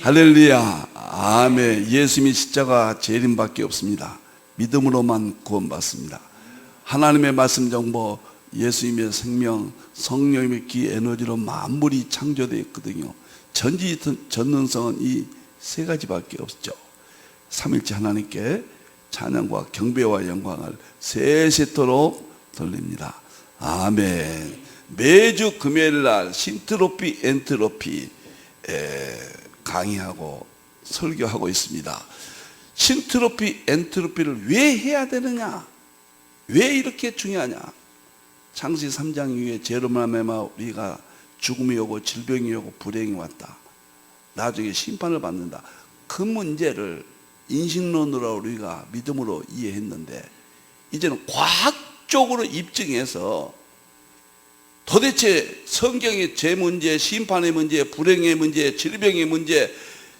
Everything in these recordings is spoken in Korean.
할렐루야. 아멘. 예수님의 십자가 재림밖에 없습니다. 믿음으로만 구원받습니다. 하나님의 말씀 정보, 예수님의 생명, 성령의 기 에너지로 만물이 창조되어 있거든요. 전지 전능성은 이 세 가지밖에 없죠. 삼일째 하나님께 찬양과 경배와 영광을 세세토록 돌립니다. 아멘. 매주 금요일 날 신트로피 엔트로피 강의하고 설교하고 있습니다. 신트로피 엔트로피를 왜 해야 되느냐, 왜 이렇게 중요하냐. 창세기 3장 이후에 죄로 말미암아 우리가 죽음이 오고 질병이 오고 불행이 왔다. 나중에 심판을 받는다. 그 문제를 인식론으로 우리가 믿음으로 이해했는데, 이제는 과학적으로 입증해서 도대체 성경의 죄 문제, 심판의 문제, 불행의 문제, 질병의 문제,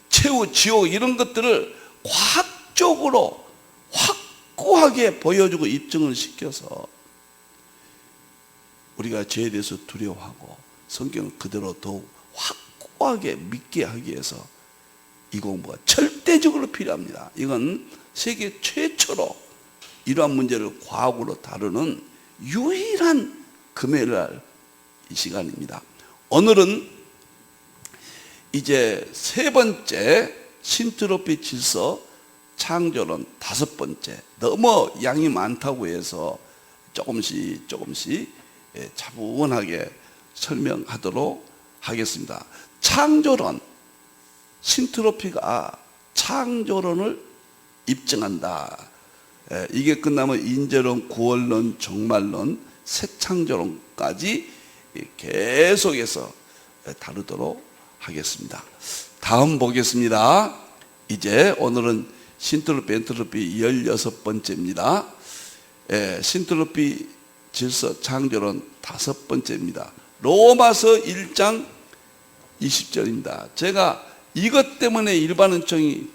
최후 지옥 이런 것들을 과학적으로 확고하게 보여주고 입증을 시켜서 우리가 죄에 대해서 두려워하고 성경을 그대로 더욱 확고하게 믿게 하기 위해서 이 공부가 절대적으로 필요합니다. 이건 세계 최초로 이러한 문제를 과학으로 다루는 유일한 금요일 날 이 시간입니다. 오늘은 이제 세 번째 신트로피 질서 창조론 다섯 번째, 너무 양이 많다고 해서 조금씩 차분하게 설명하도록 하겠습니다. 창조론, 신트로피가 창조론을 입증한다. 이게 끝나면 인재론, 구원론, 종말론, 새창조론까지 계속해서 다루도록 하겠습니다. 다음 보겠습니다. 이제 오늘은 신트로피 엔트로피 16번째입니다. 신트로피 질서 창조론 다섯 번째입니다. 로마서 1장 20절입니다. 제가 이것 때문에 일반은총이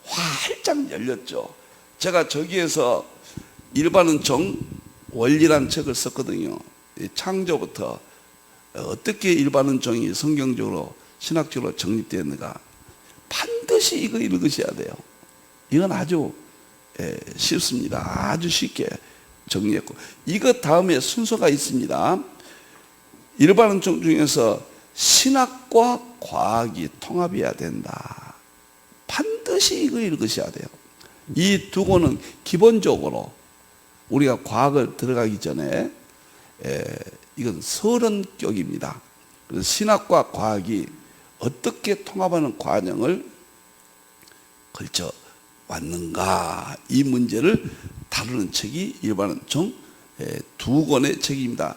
활짝 열렸죠. 제가 저기에서 일반은총 원리란 책을 썼거든요. 창조부터 어떻게 일반은총이 성경적으로 신학적으로 정립되었는가, 반드시 이거 읽으셔야 돼요. 이건 아주 쉽습니다. 아주 쉽게 정리했고, 이것 다음에 순서가 있습니다. 일반은총 중에서 신학과 과학이 통합해야 된다. 반드시 이거 읽으셔야 돼요. 이 두 권은 기본적으로 우리가 과학을 들어가기 전에 이건 서론격입니다. 그래서 신학과 과학이 어떻게 통합하는 과정을 걸쳐 왔는가, 이 문제를 다루는 책이 일반은총 두 권의 책입니다.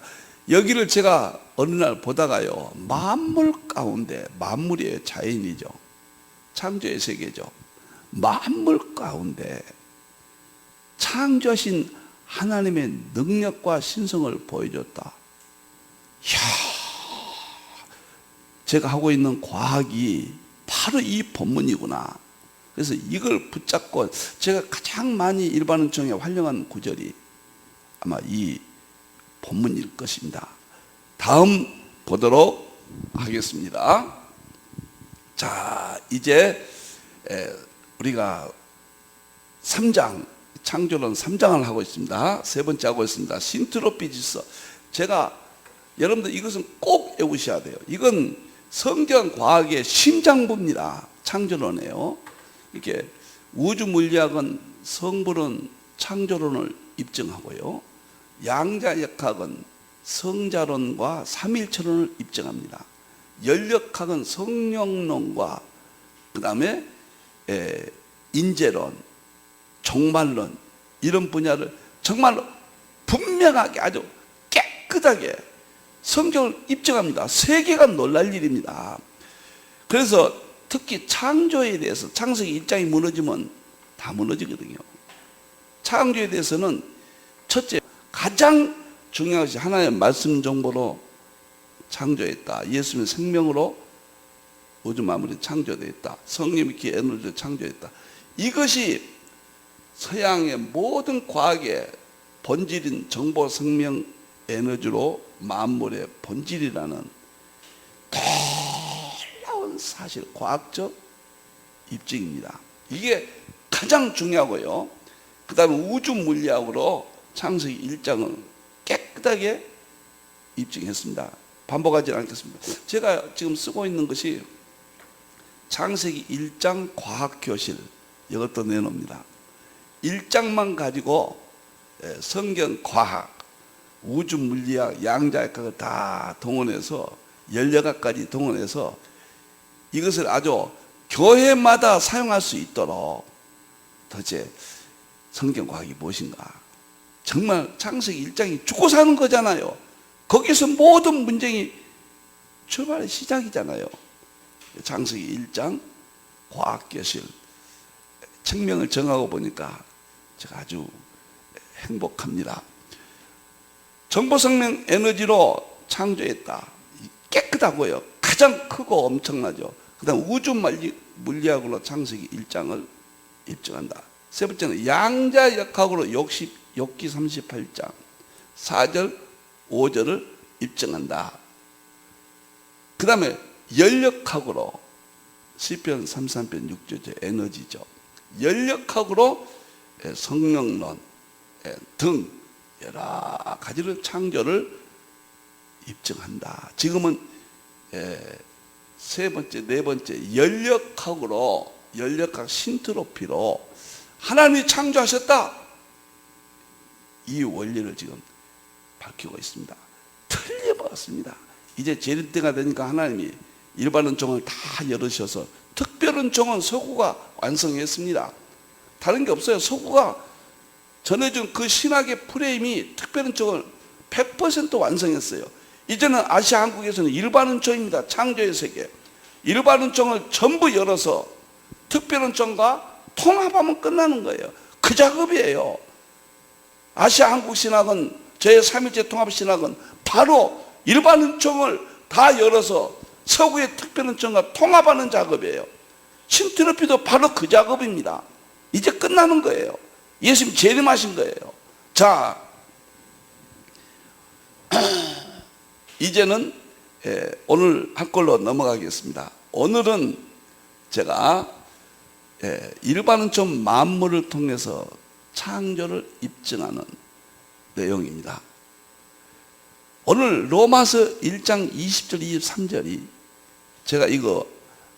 여기를 제가 어느 날 보다가요, 만물 가운데, 만물이에요, 자연이죠, 창조의 세계죠. 만물 가운데 창조하신 하나님의 능력과 신성을 보여줬다. 이야, 제가 하고 있는 과학이 바로 이 본문이구나. 그래서 이걸 붙잡고 제가 가장 많이 일반은총에 활용한 구절이 아마 이 본문일 것입니다. 다음 보도록 하겠습니다. 자, 이제 우리가 3장, 창조론 3장을 하고 있습니다. 세 번째 하고 있습니다. 신트로피 질서. 제가 여러분들 이것은 꼭 외우셔야 돼요. 이건 성경 과학의 심장부입니다. 창조론이에요. 이렇게 우주 물리학은 성불은 창조론을 입증하고요, 양자역학은 성자론과 삼일체론을 입증합니다. 연력학은 성령론과 그 다음에 인재론, 종말론, 이런 분야를 정말로 분명하게 아주 깨끗하게 성경을 입증합니다. 세계가 놀랄 일입니다. 그래서 특히 창조에 대해서, 창세기 1장이 무너지면 다 무너지거든요. 창조에 대해서는 첫째, 가장 중요한 것이 하나님의 말씀 정보로 창조했다. 예수님의 생명으로 우주 만물이 창조되었다. 성령의 기 에너지로 창조했다. 이것이 서양의 모든 과학의 본질인 정보 생명 에너지로 만물의 본질이라는 놀라운 사실, 과학적 입증입니다. 이게 가장 중요하고요. 그 다음에 우주 물리학으로 창세기 1장을 깨끗하게 입증했습니다. 반복하지 않겠습니다. 제가 지금 쓰고 있는 것이 창세기 1장 과학교실, 이것도 내놓습니다. 1장만 가지고 성경 과학, 우주 물리학, 양자역학을 다 동원해서 10여가까지 동원해서 이것을 아주 교회마다 사용할 수 있도록 도대체 성경 과학이 무엇인가. 정말 창세기 1장이 죽고 사는 거잖아요. 거기서 모든 문제이 출발의 시작이잖아요. 창세기 1장 과학교실 책명을 정하고 보니까 제가 아주 행복합니다. 정보생명 에너지로 창조했다. 깨끗하고요. 가장 크고 엄청나죠. 그 다음 우주 물리학으로 창세기 1장을 입증한다. 세 번째는 양자역학으로 욥기 38장 4절 5절을 입증한다. 그 다음에 연력학으로 시편 33편 6절 에너지죠. 연력학으로 성령론 등 여러 가지를 창조를 입증한다. 지금은 세 번째, 네 번째 연력학으로 연력학 신트로피로 하나님이 창조하셨다. 이 원리를 지금 밝히고 있습니다. 틀림없습니다. 이제 재림 때가 되니까 하나님이 일반은 종을 다 열으셔서 특별한 종은 서구가 완성했습니다. 다른 게 없어요. 서구가 전해준 그 신학의 프레임이 특별한 종을 100% 완성했어요. 이제는 아시아 한국에서는 일반은 종입니다. 창조의 세계. 일반은 종을 전부 열어서 특별한 종과 통합하면 끝나는 거예요. 그 작업이에요. 아시아 한국 신학은 제3일째 통합 신학은 바로 일반은 종을 다 열어서 서구의 특별한 종과 통합하는 작업이에요. 신트로피도 바로 그 작업입니다. 이제 끝나는 거예요. 예수님 재림하신 거예요. 자, 이제는 오늘 할 걸로 넘어가겠습니다. 오늘은 제가 일반은 좀 만물을 통해서 창조를 입증하는 내용입니다. 오늘 로마서 1장 20절 23절이 제가 이거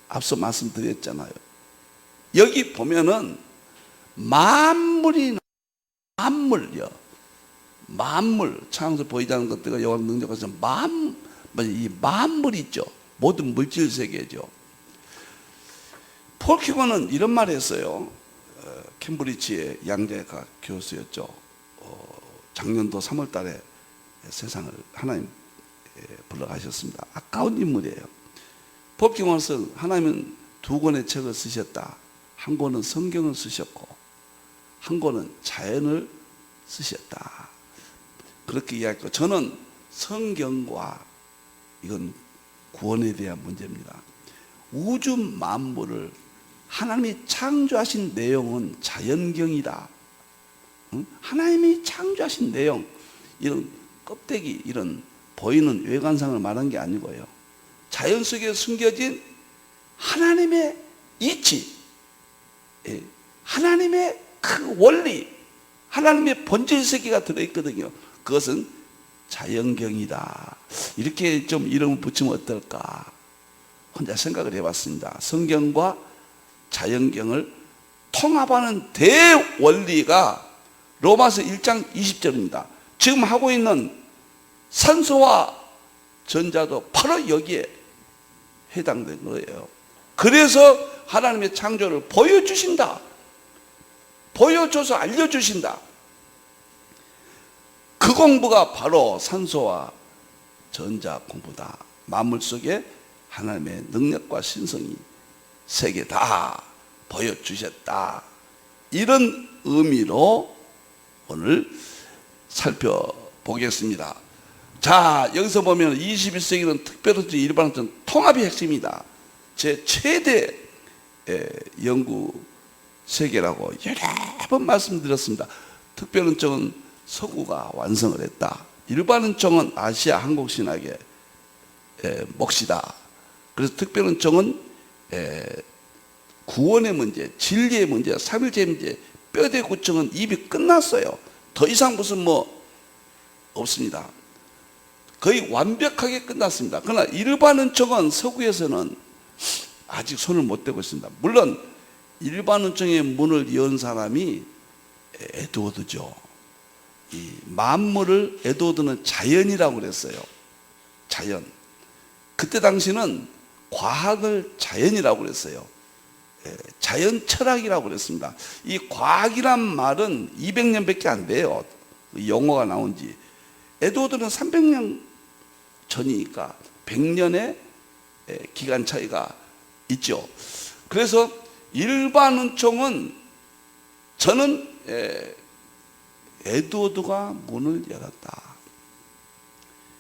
앞서 말씀드렸잖아요. 여기 보면은 만물이 만물요. 만물 창조 보이지 않는 것들과 여호와의 능력에서 이 만물 있죠. 모든 물질 세계죠. 폴 큐먼은 이런 말을 했어요. 캠브리지의 양자역학 교수였죠. 작년도 3월 달에 세상을 하나님 불러가셨습니다. 아까운 인물이에요. 폴 큐먼은 하나님은 두 권의 책을 쓰셨다. 한 권은 성경을 쓰셨고 한 권은 자연을 쓰셨다. 그렇게 이야기했고, 저는 성경과 이건 구원에 대한 문제입니다. 우주 만물을 하나님이 창조하신 내용은 자연경이다. 하나님이 창조하신 내용, 이런 껍데기, 이런 보이는 외관상을 말한 게 아니고요. 자연 속에 숨겨진 하나님의 이치, 하나님의 그 원리, 하나님의 본질 세계가 들어있거든요. 그것은 자연경이다. 이렇게 좀 이름을 붙이면 어떨까? 혼자 생각을 해봤습니다. 성경과 자연경을 통합하는 대원리가 로마서 1장 20절입니다. 지금 하고 있는 산소와 전자도 바로 여기에 해당된 거예요. 그래서 하나님의 창조를 보여주신다. 보여줘서 알려주신다. 그 공부가 바로 산소와 전자 공부다. 만물 속에 하나님의 능력과 신성이 세계 다 보여주셨다. 이런 의미로 오늘 살펴보겠습니다. 자, 여기서 보면 21세기는 특별한점, 일반점 통합이 핵심이다. 제 최대 연구 세계라고 여러 번 말씀드렸습니다. 특별은총은 서구가 완성을 했다. 일반은총은 아시아 한국신학의 몫이다. 그래서 특별은총은 구원의 문제, 진리의 문제, 삼일체의 문제, 뼈대 구청은 입이 끝났어요. 더 이상 무슨 뭐 없습니다. 거의 완벽하게 끝났습니다. 그러나 일반 은총은 서구에서는 아직 손을 못 대고 있습니다. 물론 일반 은총의 문을 연 사람이 에드워드죠. 이 만물을 에드워드는 자연이라고 그랬어요. 자연. 그때 당시는 과학을 자연이라고 그랬어요. 자연 철학이라고 그랬습니다. 이 과학이란 말은 200년밖에 안 돼요. 용어가 나온 지. 에드워드는 300년 전이니까 100년의 기간 차이가 있죠. 그래서 일반 은총은 저는 에드워드가 문을 열었다.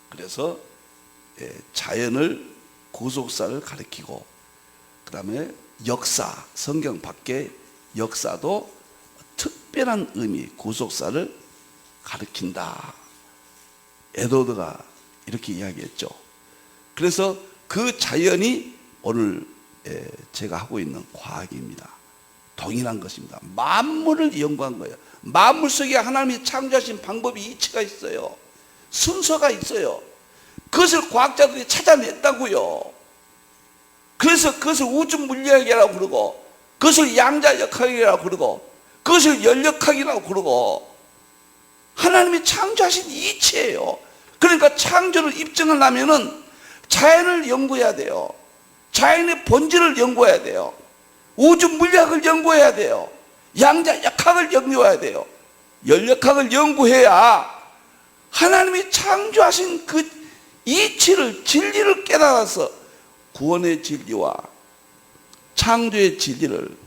그래서 자연을 구속사를 가리키고 그 다음에 역사, 성경 밖의 역사도 특별한 의미, 구속사를 가리킨다. 에드워드가 이렇게 이야기했죠. 그래서 그 자연이 오늘 제가 하고 있는 과학입니다. 동일한 것입니다. 만물을 연구한 거예요. 만물 속에 하나님이 창조하신 방법이 이치가 있어요. 순서가 있어요. 그것을 과학자들이 찾아냈다고요. 그래서 그것을 우주 물리학이라고 그러고, 그것을 양자역학이라고 그러고, 그것을 연력학이라고 그러고, 하나님이 창조하신 이치예요. 그러니까 창조를 입증하려면은 자연을 연구해야 돼요. 자연의 본질을 연구해야 돼요. 우주 물리학을 연구해야 돼요. 양자역학을 연구해야 돼요. 연력학을 연구해야 하나님이 창조하신 그 이치를, 진리를 깨달아서 구원의 진리와 창조의 진리를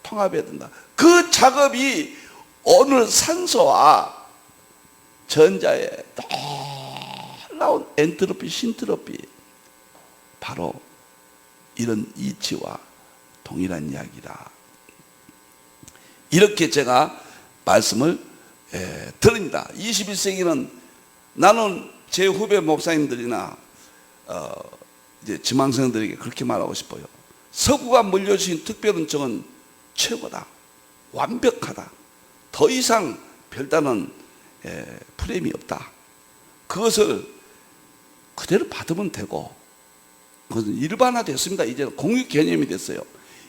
통합해야 된다. 그 작업이 오늘 산소와 전자의 놀라운 엔트로피, 신트로피, 바로 이런 이치와 동일한 이야기다. 이렇게 제가 말씀을 드립니다. 21세기는 나는 제 후배 목사님들이나 이제 지망생들에게 그렇게 말하고 싶어요. 서구가 물려주신 특별은총은 최고다. 완벽하다. 더 이상 별다른 프레임이 없다. 그것을 그대로 받으면 되고, 그것은 일반화됐습니다. 이제 공유 개념이 됐어요.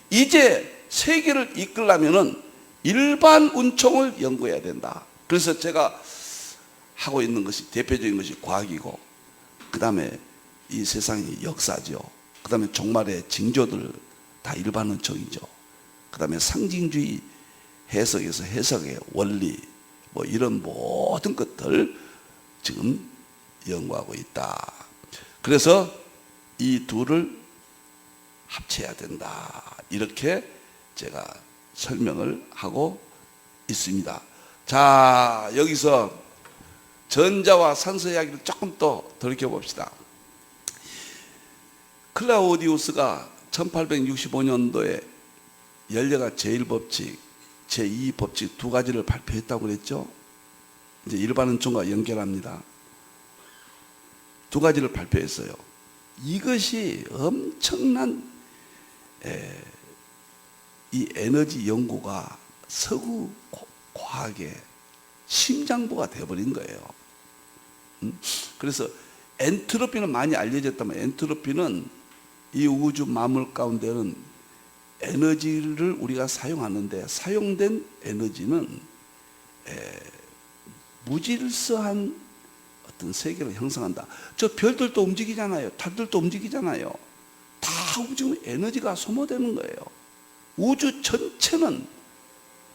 이제 세계를 이끌려면은 일반 은총을 연구해야 된다. 그래서 제가 하고 있는 것이, 대표적인 것이 과학이고, 그 다음에 이 세상의 역사죠. 그 다음에 종말의 징조들 다 일반 은총이죠. 그 다음에 상징주의 해석에서 해석의 원리, 뭐 이런 모든 것들 지금 연구하고 있다. 그래서 이 둘을 합쳐야 된다. 이렇게 제가 설명을 하고 있습니다. 자, 여기서 전자와 산소 이야기를 조금 더 돌이켜봅시다. 클라우디우스가 1865년도에 연례가 제1법칙, 제2법칙 두 가지를 발표했다고 그랬죠. 이제 일반 은총과 연결합니다. 두 가지를 발표했어요. 이것이 엄청난 이 에너지 연구가 서구 과학의 심장부가 되어버린 거예요. 그래서 엔트로피는 많이 알려졌다면, 엔트로피는 이 우주 만물 가운데는 에너지를 우리가 사용하는데, 사용된 에너지는 무질서한 어떤 세계를 형성한다. 저 별들도 움직이잖아요. 달들도 움직이잖아요. 다 움직이면 에너지가 소모되는 거예요. 우주 전체는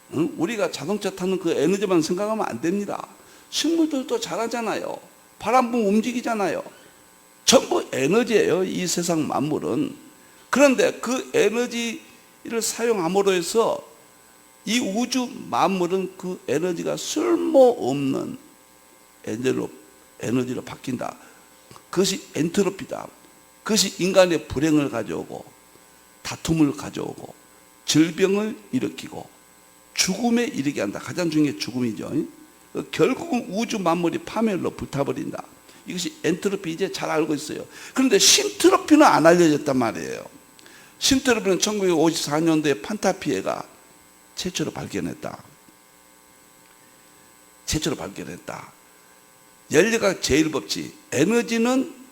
우리가 자동차 타는 그 에너지만 생각하면 안 됩니다. 식물들도 자라잖아요. 바람 불면 움직이잖아요. 전부 에너지예요. 이 세상 만물은. 그런데 그 에너지를 사용함으로 해서 이 우주 만물은 그 에너지가 쓸모없는 에너지로 바뀐다. 그것이 엔트로피다. 그것이 인간의 불행을 가져오고, 다툼을 가져오고, 질병을 일으키고, 죽음에 이르게 한다. 가장 중요한 게 죽음이죠. 결국은 우주 만물이 파멸로 불타버린다. 이것이 엔트로피, 이제 잘 알고 있어요. 그런데 신트로피는 안 알려졌단 말이에요. 신트로피는 1954년도에 판타피에가 최초로 발견했다. 연력학 제1법칙, 에너지는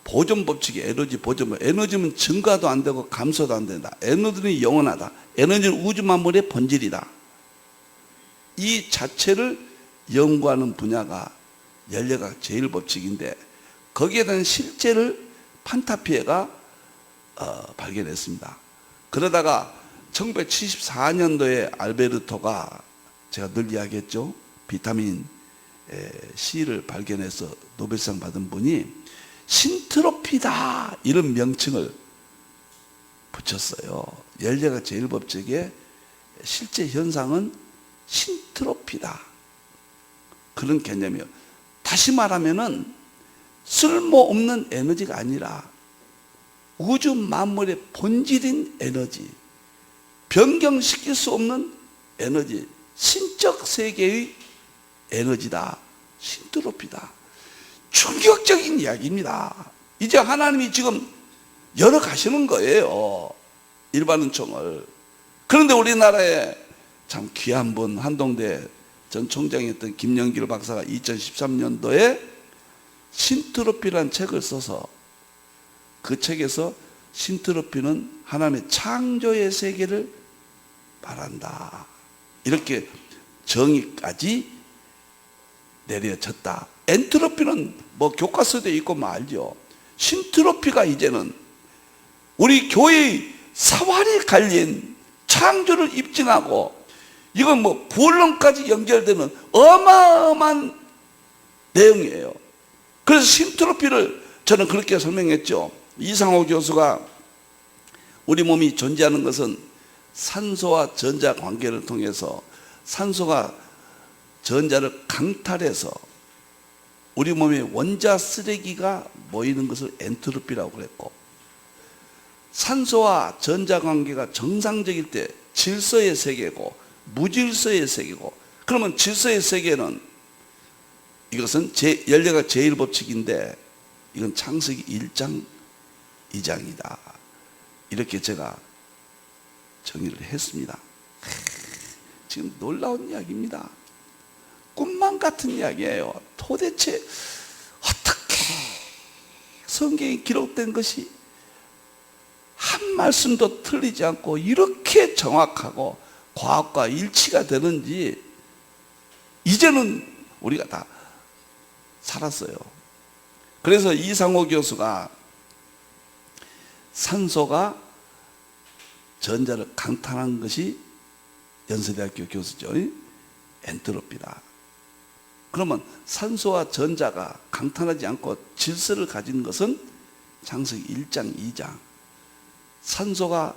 보존 법칙이 에너지 보존 법칙. 에너지는 증가도 안 되고 감소도 안 된다. 에너지는 영원하다. 에너지는 우주 만물의 본질이다. 이 자체를 연구하는 분야가 연력학 제1법칙인데 거기에 대한 실제를 판타피에가 발견했습니다. 그러다가 1974년도에 알베르토가 제가 늘 이야기했죠. 비타민 C를 발견해서 노벨상 받은 분이 신트로피다 이런 명칭을 붙였어요. 연력학 제1법칙의 실제 현상은 신트로피다. 그런 개념이에요. 다시 말하면은 쓸모없는 에너지가 아니라 우주 만물의 본질인 에너지, 변경시킬 수 없는 에너지, 신적 세계의 에너지다. 신트로피다. 충격적인 이야기입니다. 이제 하나님이 지금 열어가시는 거예요. 일반은총을. 그런데 우리나라에 참 귀한 분, 한동대 전 총장이었던 김영길 박사가 2013년도에 신트로피라는 책을 써서 그 책에서 신트로피는 하나님의 창조의 세계를 말한다. 이렇게 정의까지 내려졌다. 엔트로피는 뭐 교과서에 있고 뭐 알죠. 신트로피가 이제는 우리 교회의 사활이 갈린 창조를 입증하고 이건 뭐 구원론까지 연결되는 어마어마한 내용이에요. 그래서 신트로피를 저는 그렇게 설명했죠. 이상호 교수가 우리 몸이 존재하는 것은 산소와 전자 관계를 통해서 산소가 전자를 강탈해서 우리 몸에 원자 쓰레기가 모이는 것을 엔트로피라고 그랬고, 산소와 전자 관계가 정상적일 때 질서의 세계고 무질서의 세계고, 그러면 질서의 세계는 이것은 연력학 제1법칙인데 이건 창세기 1장 2장이다. 이렇게 제가 정의를 했습니다. 지금 놀라운 이야기입니다. 꿈만 같은 이야기예요. 도대체 어떻게 성경에 기록된 것이 한 말씀도 틀리지 않고 이렇게 정확하고 과학과 일치가 되는지 이제는 우리가 다 살았어요. 그래서 이상호 교수가 산소가 전자를 강탈한 것이 연세대학교 교수죠. 엔트로피다. 그러면 산소와 전자가 강탈하지 않고 질서를 가진 것은 창세기 1장 2장, 산소가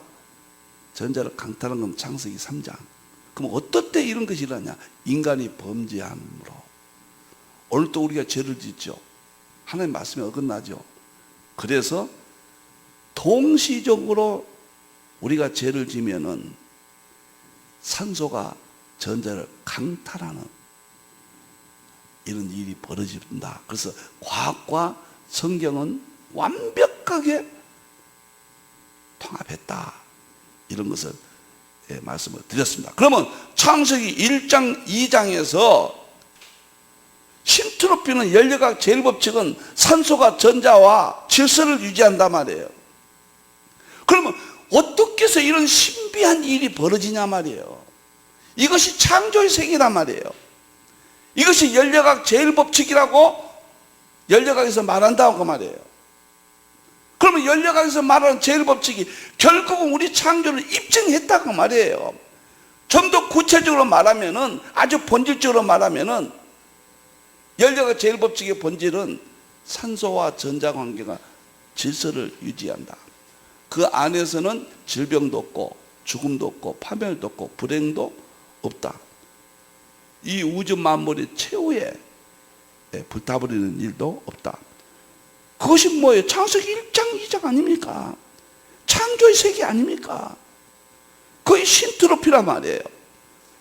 전자를 강탈한 건 창세기 3장. 그럼 어떨 때 이런 것이 일어나냐? 인간이 범죄함으로. 오늘 또 우리가 죄를 짓죠. 하나님 말씀에 어긋나죠. 그래서 동시적으로 우리가 죄를 지면은 산소가 전자를 강탈하는 이런 일이 벌어진다. 그래서 과학과 성경은 완벽하게 통합했다. 이런 것을 말씀을 드렸습니다. 그러면 창세기 1장 2장에서 신트로피는 연력학 제1법칙은 산소가 전자와 질서를 유지한단 말이에요. 그러면 어떻게 해서 이런 신비한 일이 벌어지냐 말이에요. 이것이 창조의 세계란 말이에요. 이것이 연력학 제1법칙이라고 연력학에서 말한다고 말이에요. 그러면 연력학에서 말하는 제1법칙이 결국은 우리 창조를 입증했다고 말이에요. 좀 더 구체적으로 말하면은, 아주 본질적으로 말하면은 연력학 제1법칙의 본질은 산소와 전자 관계가 질서를 유지한다. 그 안에서는 질병도 없고 죽음도 없고 파멸도 없고 불행도 없다. 이 우주 만물의 최후의 불타버리는 일도 없다. 그것이 뭐예요? 창세기 1장 2장 아닙니까? 창조의 세계 아닙니까? 그게 신트로피란 말이에요.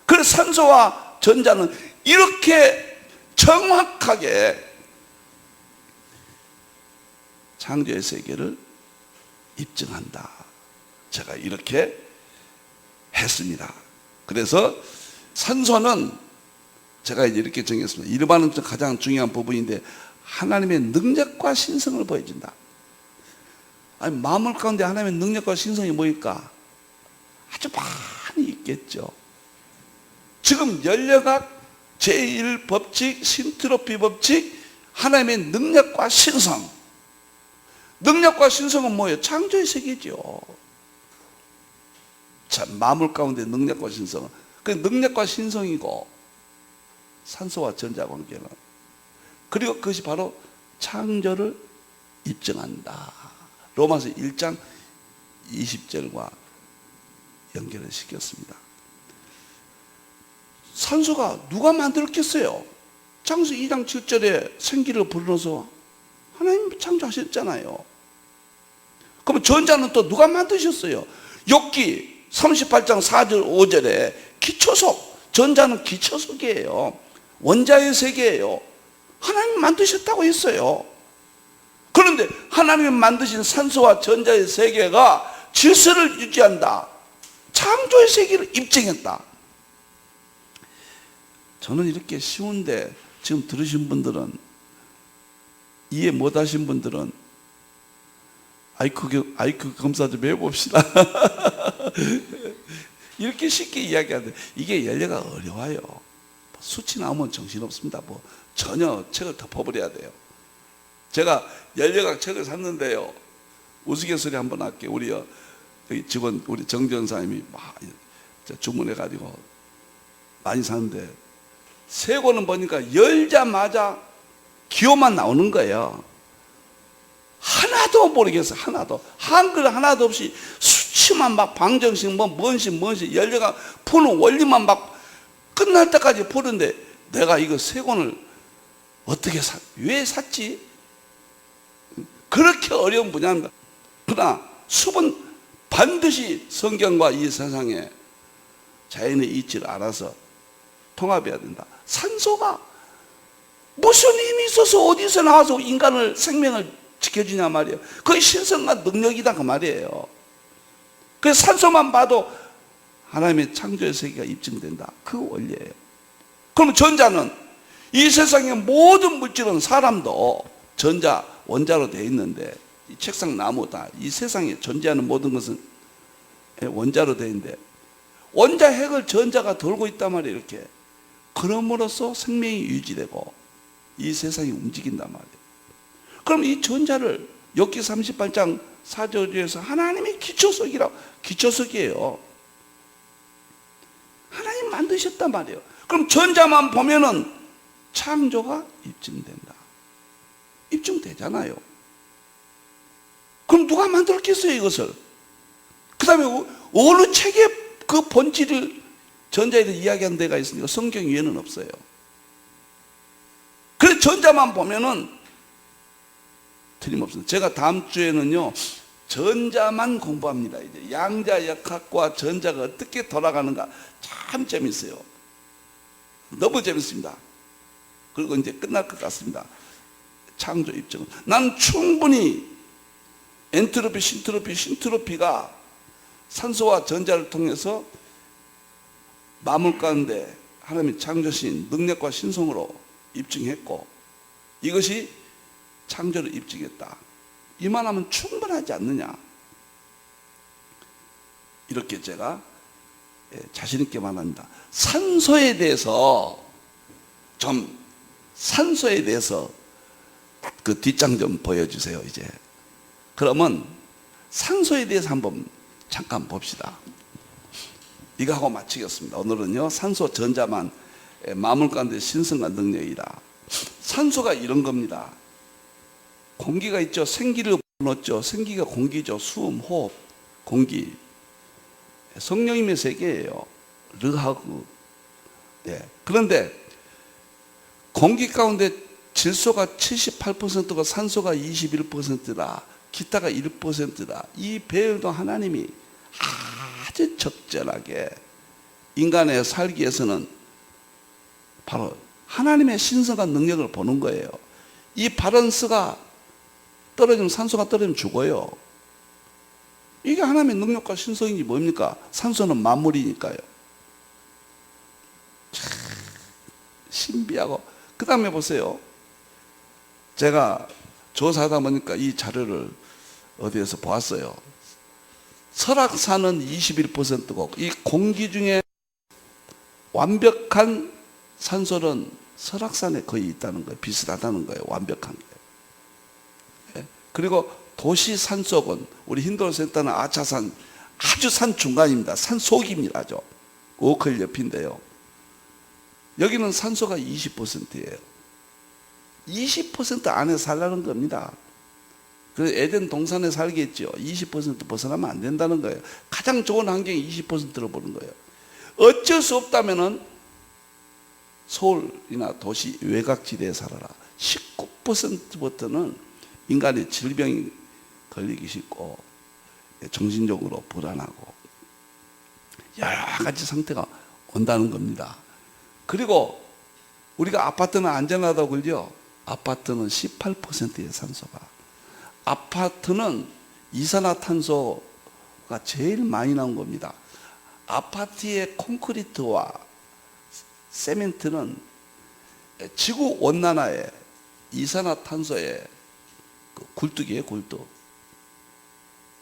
그래서 산소와 전자는 이렇게 정확하게 창조의 세계를 입증한다. 제가 이렇게 했습니다. 그래서 산소는 제가 이제 이렇게 정했습니다. 일반은 가장 중요한 부분인데 하나님의 능력과 신성을 보여준다. 아니, 마음을 가운데 하나님의 능력과 신성이 뭐일까? 아주 많이 있겠죠. 지금 연력학 제1법칙 신트로피 법칙, 하나님의 능력과 신성. 능력과 신성은 뭐예요? 창조의 세계죠. 자, 마물 가운데 능력과 신성은 그 능력과 신성이고, 산소와 전자 관계는, 그리고 그것이 바로 창조를 입증한다. 로마서 1장 20절과 연결을 시켰습니다. 산소가 누가 만들었겠어요? 창세기 2장 7절에 생기를 불어넣어서 하나님 창조하셨잖아요. 그럼 전자는 또 누가 만드셨어요? 욥기 38장 4절 5절에 기초석, 전자는 기초석이에요. 원자의 세계예요. 하나님 만드셨다고 했어요. 그런데 하나님이 만드신 산소와 전자의 세계가 질서를 유지한다. 창조의 세계를 입증했다. 저는 이렇게 쉬운데 지금 들으신 분들은, 이해 못하신 분들은 아이큐 검사 좀 해봅시다. 이렇게 쉽게 이야기하는데 이게 연례가 어려워요. 수치 나오면 정신없습니다. 전혀 책을 덮어버려야 돼요. 제가 연례학 책을 샀는데요, 우스갯소리 한번 할게요. 우리 직원, 우리 정전사님이 막 주문해가지고 많이 샀는데, 세 권은 보니까 열자마자 기호만 나오는 거예요. 하나도 모르겠어요. 하나도. 한글 하나도 없이 수치만 막 방정식 뭔식 연례가 푸는 원리만 막 끝날 때까지 푸는데, 내가 이거 세 권을 어떻게 왜 샀지? 그렇게 어려운 분야입니다. 그러나 수분 반드시 성경과 이 세상에 자연의 이치를 알아서 통합해야 된다. 산소가 무슨 힘이 있어서 어디서 나와서 인간을, 생명을 지켜주냐 말이에요. 그게 신성과 능력이다 그 말이에요. 그래서 산소만 봐도 하나님의 창조의 세계가 입증된다. 그 원리예요. 그럼 전자는, 이 세상의 모든 물질은, 사람도 전자, 원자로 되어 있는데, 이 책상, 나무 다, 이 세상에 존재하는 모든 것은 원자로 되어 있는데, 원자 핵을 전자가 돌고 있단 말이에요. 이렇게. 그럼으로써 생명이 유지되고 이 세상이 움직인단 말이에요. 그럼 이 전자를 욥기 38장 4절에서 하나님의 기초석이에요. 하나님 만드셨단 말이에요. 그럼 전자만 보면은 창조가 입증된다. 입증되잖아요. 그럼 누가 만들었겠어요, 이것을? 그 다음에 어느 책에 그 본질을 전자에 대해 이야기한 데가 있으니까 성경 위에는 없어요. 그래서 전자만 보면은 틀림없습니다. 제가 다음 주에는요, 전자만 공부합니다. 이제 양자역학과 전자가 어떻게 돌아가는가 참 재밌어요. 너무 재밌습니다. 그리고 이제 끝날 것 같습니다. 창조 입증은. 난 충분히 엔트로피, 신트로피가 산소와 전자를 통해서 마물 가운데 하나님의 창조신 능력과 신성으로 입증했고, 이것이 창조를 입증했다. 이만하면 충분하지 않느냐. 이렇게 제가 자신 있게 말합니다. 산소에 대해서 그 뒷장 좀 보여주세요. 이제 그러면 산소에 대해서 한번 잠깐 봅시다. 이거 하고 마치겠습니다. 오늘은요, 산소 전자만 마물 가운데 신성과 능력이다. 산소가 이런 겁니다. 공기가 있죠. 생기를 넣었죠. 생기가 공기죠. 수음, 호흡, 공기. 성령님의 세계예요. 르하그. 그런데 공기 가운데 질소가 78%가 산소가 21%다. 기타가 1%다. 이 배열도 하나님이 아주 적절하게 인간의 살기 위해서는 바로 하나님의 신성한 능력을 보는 거예요. 이 바런스가 떨어지면, 산소가 떨어지면 죽어요. 이게 하나님의 능력과 신성이지 뭡니까? 산소는 만물이니까요. 참 신비하고. 그 다음에 보세요. 제가 조사하다 보니까 이 자료를 어디에서 보았어요. 설악산은 21%고 이 공기 중에 완벽한 산소는 설악산에 거의 있다는 거예요. 비슷하다는 거예요. 완벽한 게. 예? 그리고 도시 산속은 우리 힌두센터는 아차산 아주 산 중간입니다. 산 속입니다. 아주 5컬 옆인데요. 여기는 산소가 20%예요. 20% 안에 살라는 겁니다. 그래서 에덴 동산에 살겠죠. 20% 벗어나면 안 된다는 거예요. 가장 좋은 환경이 20%로 보는 거예요. 어쩔 수 없다면은 서울이나 도시 외곽지대에 살아라. 19%부터는 인간의 질병이 걸리기 쉽고 정신적으로 불안하고 여러 가지 상태가 온다는 겁니다. 그리고 우리가 아파트는 안전하다고 그러죠. 아파트는 18%의 산소가. 아파트는 이산화탄소가 제일 많이 나온 겁니다. 아파트의 콘크리트와 세멘트는 지구 온난화에 이산화탄소의 굴뚝이에요, 굴뚝.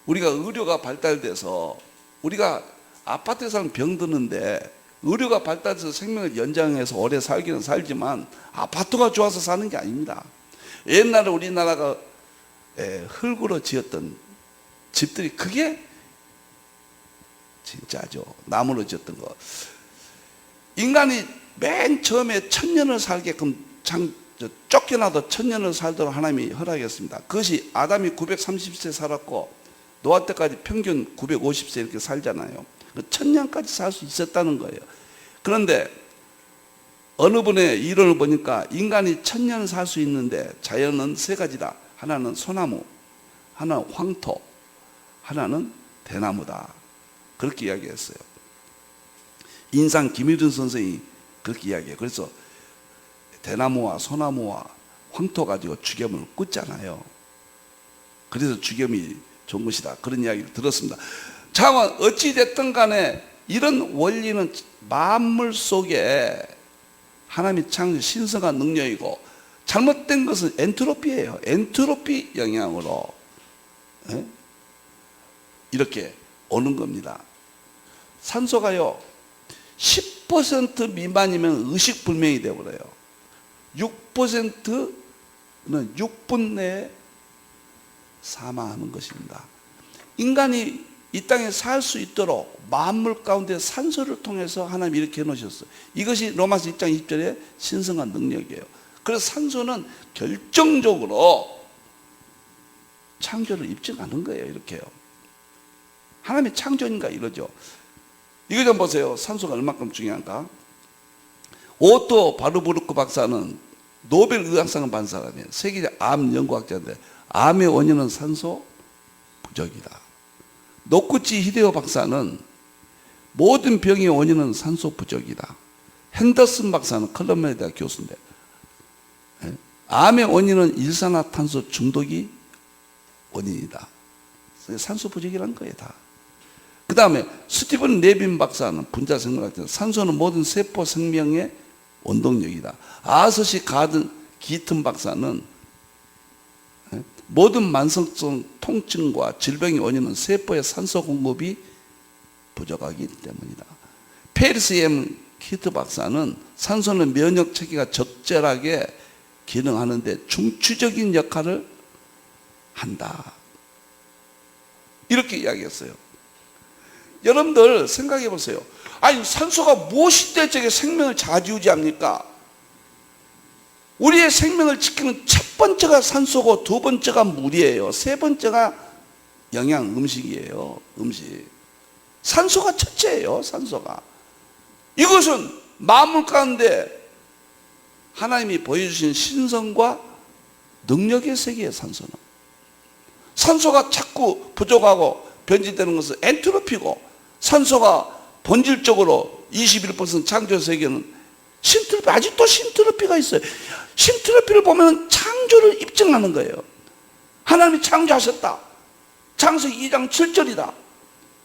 우리가 의료가 발달돼서 우리가 아파트에 살면 병드는데 의료가 발달해서 생명을 연장해서 오래 살기는 살지만 아파트가 좋아서 사는 게 아닙니다. 옛날에 우리나라가 흙으로 지었던 집들이 그게 진짜죠. 나무로 지었던 거. 인간이 맨 처음에 1000년을 살게끔 쫓겨나도 1000년을 살도록 하나님이 허락했습니다. 그것이 아담이 930세 살았고 노아 때까지 평균 950세 이렇게 살잖아요. 1000년까지 살 수 있었다는 거예요. 그런데 어느 분의 이론을 보니까 인간이 1000년 살 수 있는데 자연은 세 가지다. 하나는 소나무, 하나는 황토, 하나는 대나무다. 그렇게 이야기했어요. 인상 김일준 선생이 그렇게 이야기해요. 그래서 대나무와 소나무와 황토 가지고 주겸을 꽂잖아요. 그래서 주겸이 좋은 것이다. 그런 이야기를 들었습니다. 자, 어찌됐든 간에 이런 원리는 만물 속에 하나님이 창조 신성한 능력이고 잘못된 것은 엔트로피예요. 엔트로피 영향으로 이렇게 오는 겁니다. 산소가요 10% 미만이면 의식불명이 되어버려요. 6%는 6분 내에 사망하는 것입니다. 인간이 이 땅에 살 수 있도록 만물 가운데 산소를 통해서 하나님이 이렇게 해놓으셨어요. 이것이 로마서 1장 20절의 신성한 능력이에요. 그래서 산소는 결정적으로 창조를 입증하는 거예요. 이렇게요. 하나님의 창조인가 이러죠. 이거 좀 보세요. 산소가 얼마큼 중요한가. 오토 바르부르크 박사는 노벨 의학상을 받은 사람이에요. 세계적 암 연구학자인데 암의 원인은 산소 부족이다. 노쿠치 히데오 박사는 모든 병의 원인은 산소 부족이다. 핸더슨 박사는 컬럼비아 대학 교수인데 암의 원인은 일산화탄소 중독이 원인이다. 산소 부족이란 거예요 다. 그 다음에 스티븐 레빈 박사는 분자생물학자, 산소는 모든 세포 생명의 원동력이다. 아서시 가든 기튼 박사는 모든 만성성 통증과 질병의 원인은 세포의 산소 공급이 부족하기 때문이다. 페리스 M 키트 박사는 산소는 면역 체계가 적절하게 기능하는데 중추적인 역할을 한다. 이렇게 이야기했어요. 여러분들 생각해 보세요. 아니 산소가 무엇인데 저게 생명을 좌지우지합니까? 우리의 생명을 지키는 첫 번째가 산소고 두 번째가 물이에요. 세 번째가 영양 음식이에요. 음식. 산소가 첫째예요. 산소가. 이것은 만물 가운데 하나님이 보여주신 신성과 능력의 세계예요. 산소는. 산소가 자꾸 부족하고 변질되는 것은 엔트로피고 산소가 본질적으로 21% 창조 세계는 신트로피, 아직도 신트로피가 있어요. 신트로피를 보면 창조를 입증하는 거예요. 하나님이 창조하셨다. 창세기 2장 7절이다.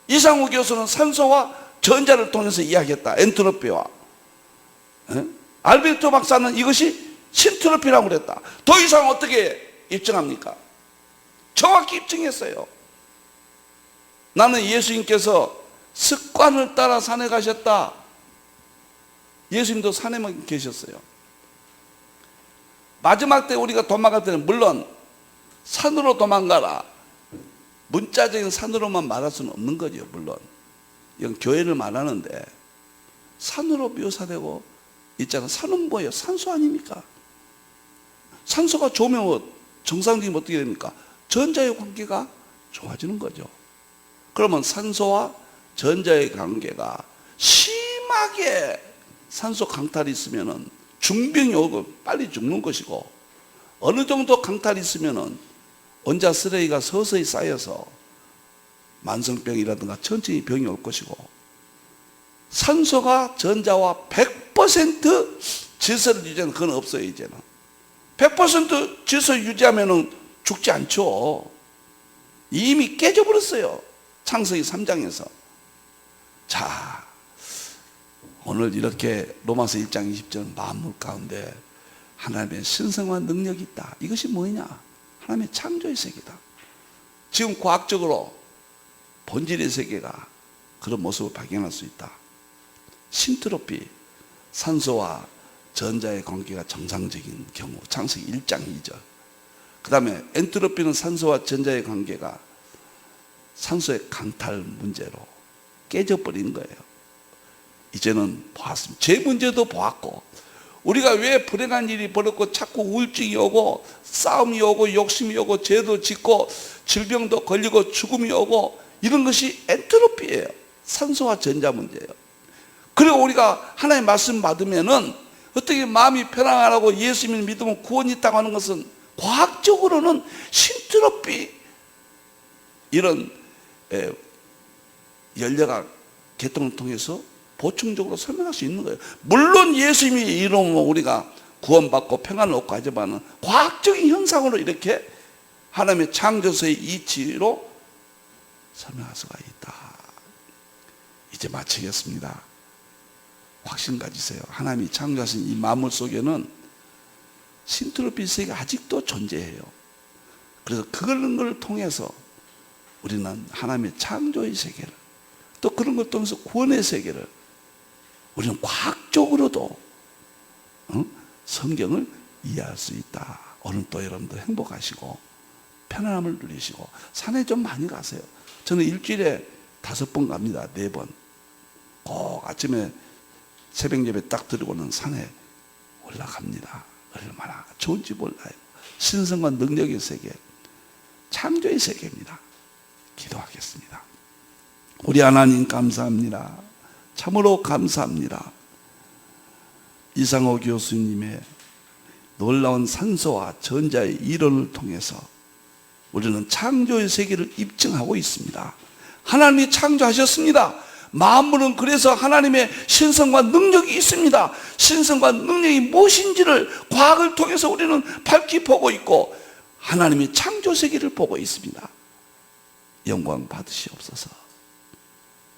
이상우 교수는 산소와 전자를 통해서 이야기했다. 엔트로피와. 알베르토 박사는 이것이 신트로피라고 그랬다. 더 이상 어떻게 입증합니까? 정확히 입증했어요. 나는 예수님께서 습관을 따라 산에 가셨다. 예수님도 산에만 계셨어요. 마지막 때 우리가 도망갈 때는 물론 산으로 도망가라, 문자적인 산으로만 말할 수는 없는 거죠. 물론 이건 교회를 말하는데 산으로 묘사되고 있잖아. 산은 뭐예요? 산소 아닙니까? 산소가 좋으면 정상적이면 어떻게 됩니까? 전자의 관계가 좋아지는 거죠. 그러면 산소와 전자의 관계가 심하게 산소 강탈이 있으면은 중병이 오고 빨리 죽는 것이고, 어느 정도 강탈이 있으면은 원자 쓰레기가 서서히 쌓여서 만성병이라든가 천천히 병이 올 것이고, 산소가 전자와 100% 질서를 유지하는 그건 없어요. 이제는 100% 질서 유지하면은 죽지 않죠. 이미 깨져버렸어요. 창세기 3장에서. 자, 오늘 이렇게 로마서 1장 20절 만물 가운데 하나님의 신성한 능력이 있다. 이것이 뭐냐? 하나님의 창조의 세계다. 지금 과학적으로 본질의 세계가 그런 모습을 발견할 수 있다. 신트로피, 산소와 전자의 관계가 정상적인 경우, 창세기 1장 2절. 그 다음에 엔트로피는 산소와 전자의 관계가 산소의 강탈 문제로 깨져버리는 거예요. 이제는 보았습니다. 제 문제도 보았고, 우리가 왜 불행한 일이 벌었고 자꾸 우울증이 오고 싸움이 오고 욕심이 오고 죄도 짓고 질병도 걸리고 죽음이 오고, 이런 것이 엔트로피예요. 산소와 전자 문제예요. 그리고 우리가 하나님의 말씀 받으면은 어떻게 마음이 편안하고 예수님을 믿으면 구원이 있다고 하는 것은 과학적으로는 신트로피, 이런 연료가 개통을 통해서 보충적으로 설명할 수 있는 거예요. 물론 예수님이 이루면 우리가 구원받고 평안을 얻고 하지만 과학적인 현상으로 이렇게 하나님의 창조서의 이치로 설명할 수가 있다. 이제 마치겠습니다. 확신 가지세요. 하나님이 창조하신 이 만물 속에는 신트로피 세계가 아직도 존재해요. 그래서 그런 걸 통해서 우리는 하나님의 창조의 세계를, 또 그런 걸 통해서 구원의 세계를 우리는 과학적으로도 성경을 이해할 수 있다. 오늘 또 여러분들 행복하시고 편안함을 누리시고 산에 좀 많이 가세요. 저는 일주일에 5번 갑니다. 4번. 꼭 아침에 새벽 예배 딱 드리고는 산에 올라갑니다. 얼마나 좋은지 몰라요. 신성과 능력의 세계, 창조의 세계입니다. 기도하겠습니다. 우리 하나님 감사합니다. 참으로 감사합니다. 이상호 교수님의 놀라운 산소와 전자의 이론을 통해서 우리는 창조의 세계를 입증하고 있습니다. 하나님이 창조하셨습니다. 만물은 그래서 하나님의 신성과 능력이 있습니다. 신성과 능력이 무엇인지를 과학을 통해서 우리는 밝히 보고 있고 하나님의 창조 세계를 보고 있습니다. 영광 받으시옵소서.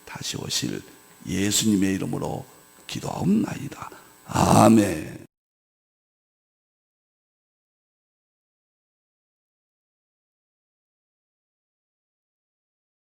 다시 오실 예수님의 이름으로 기도하옵나이다. 아멘.